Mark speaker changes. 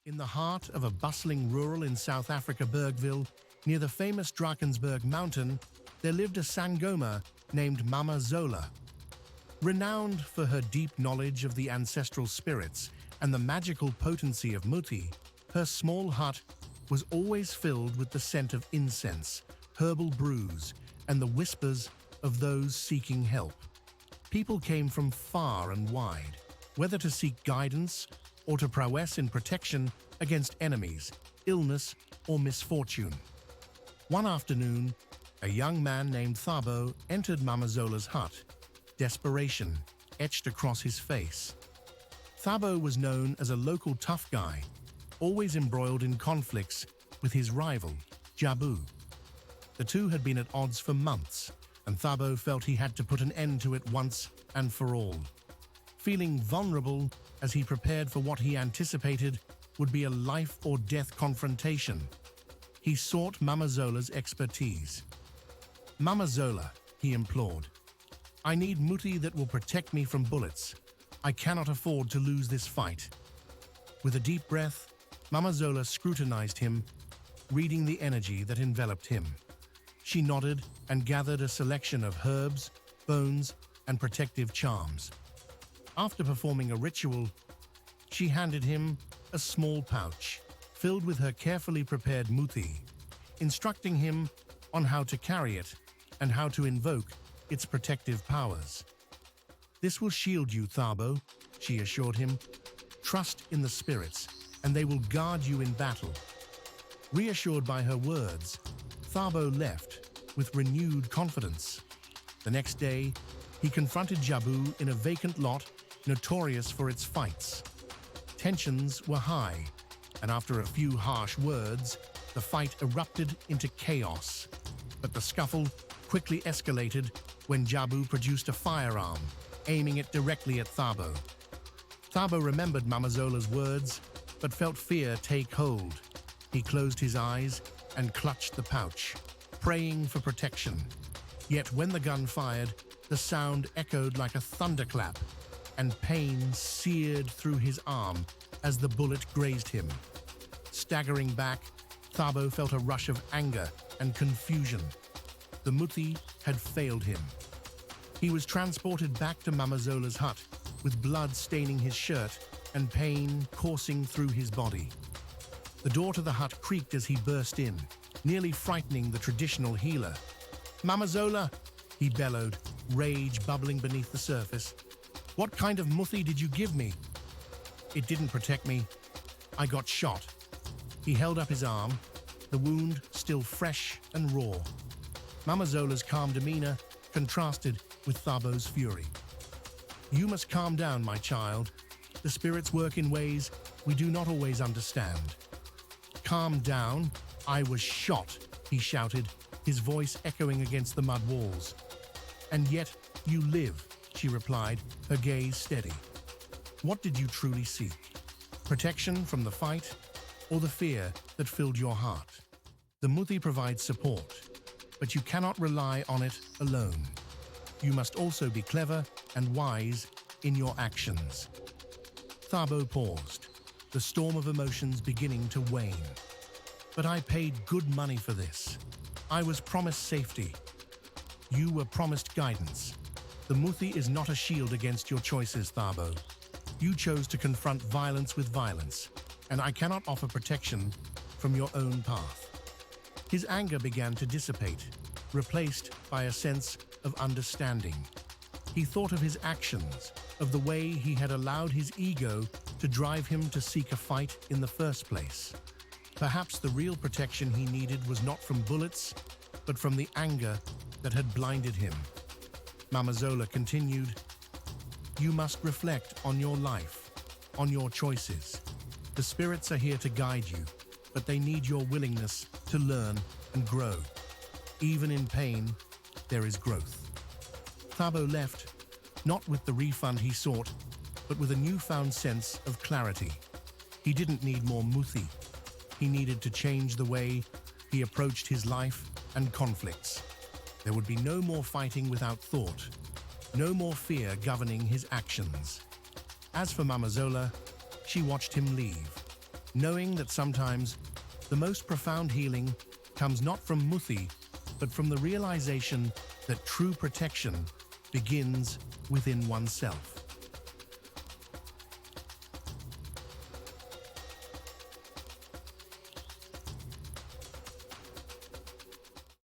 Speaker 1: In the heart of a bustling rural in South Africa, Bergville, near the famous Drakensberg mountain, there lived a Sangoma named Mama Zola. Renowned for her deep knowledge of the ancestral spirits and the magical potency of muti, her small hut was always filled with the scent of incense, herbal brews, and the whispers of those seeking help. People came from far and wide, whether to seek guidance or to prowess in protection against enemies, illness, or misfortune. One afternoon, a young man named Thabo entered Mama Zola's hut, desperation etched across his face. Thabo was known as a local tough guy, always embroiled in conflicts with his rival, Jabu. The two had been at odds for months, and Thabo felt he had to put an end to it once and for all. Feeling vulnerable as he prepared for what he anticipated would be a life-or-death confrontation, he sought Mama Zola's expertise. "Mama Zola," he implored, "I need muti that will protect me from bullets. I cannot afford to lose this fight." With a deep breath, Mama Zola scrutinized him, reading the energy that enveloped him. She nodded and gathered a selection of herbs, bones, and protective charms. After performing a ritual, she handed him a small pouch filled with her carefully prepared muti, instructing him on how to carry it and how to invoke its protective powers. "This will shield you, Thabo," she assured him. "Trust in the spirits, and they will guard you in battle." Reassured by her words, Thabo left with renewed confidence. The next day, he confronted Jabu in a vacant lot notorious for its fights. Tensions were high, and after a few harsh words, the fight erupted into chaos. But the scuffle quickly escalated when Jabu produced a firearm, aiming it directly at Thabo. Thabo remembered Mama Zola's words, but felt fear take hold. He closed his eyes and clutched the pouch, praying for protection. Yet when the gun fired, the sound echoed like a thunderclap, and pain seared through his arm as the bullet grazed him. Staggering back, Thabo felt a rush of anger and confusion. The muti had failed him. He was transported back to Mama Zola's hut, with blood staining his shirt and pain coursing through his body. The door to the hut creaked as he burst in, nearly frightening the traditional healer. "Mama Zola," he bellowed, rage bubbling beneath the surface. "What kind of muti did you give me?" "It didn't protect me. I got shot." He held up his arm, the wound still fresh and raw. Mama Zola's calm demeanor contrasted with Thabo's fury. "You must calm down, my child. The spirits work in ways we do not always understand." "Calm down? I was shot," he shouted, his voice echoing against the mud walls. "And yet you live," she replied, her gaze steady. "What did you truly seek? Protection from the fight, or the fear that filled your heart?" The muti provides support, but you cannot rely on it alone. You must also be clever and wise in your actions. Thabo paused, the storm of emotions beginning to wane. "But I paid good money for this. I was promised safety. You were promised guidance. The muti is not a shield against your choices, Thabo. You chose to confront violence with violence, and I cannot offer protection from your own path." His anger began to dissipate, replaced by a sense of understanding. He thought of his actions, of the way he had allowed his ego to drive him to seek a fight in the first place. Perhaps the real protection he needed was not from bullets, but from the anger that had blinded him. Mama Zola continued, "You must reflect on your life, on your choices. The spirits are here to guide you, but they need your willingness to learn and grow. Even in pain, there is growth." Thabo left, not with the refund he sought, but with a newfound sense of clarity. He didn't need more muti. He needed to change the way he approached his life and conflicts. There would be no more fighting without thought, no more fear governing his actions. As for Mama Zola, she watched him leave, knowing that sometimes the most profound healing comes not from Muthi, but from the realization that true protection begins within oneself.